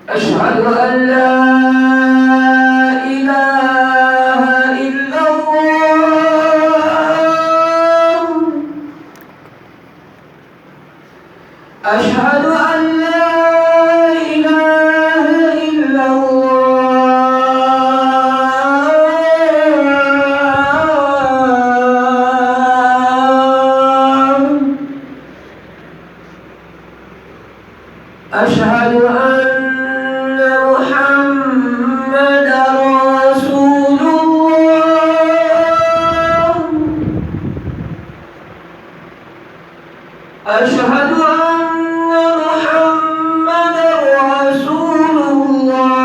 أشهد أن لا إله إلا الله. أشهد أن لا إله إلا الله. أشهد أن محمدًا رسول الله. أشهد أن محمدًا رسول الله.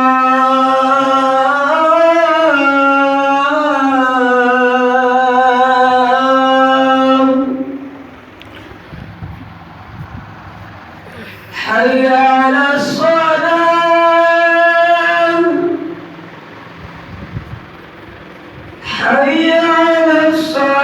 حي على الصلاة. حي على الصلاة.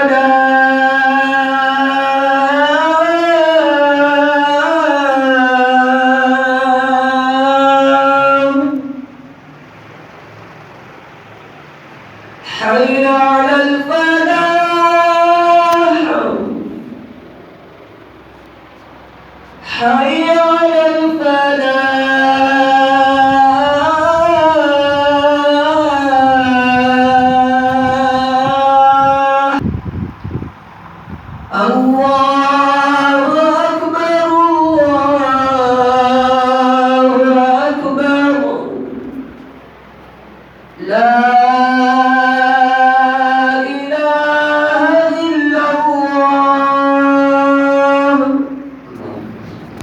حي على الفلاح. حي على الفلاح.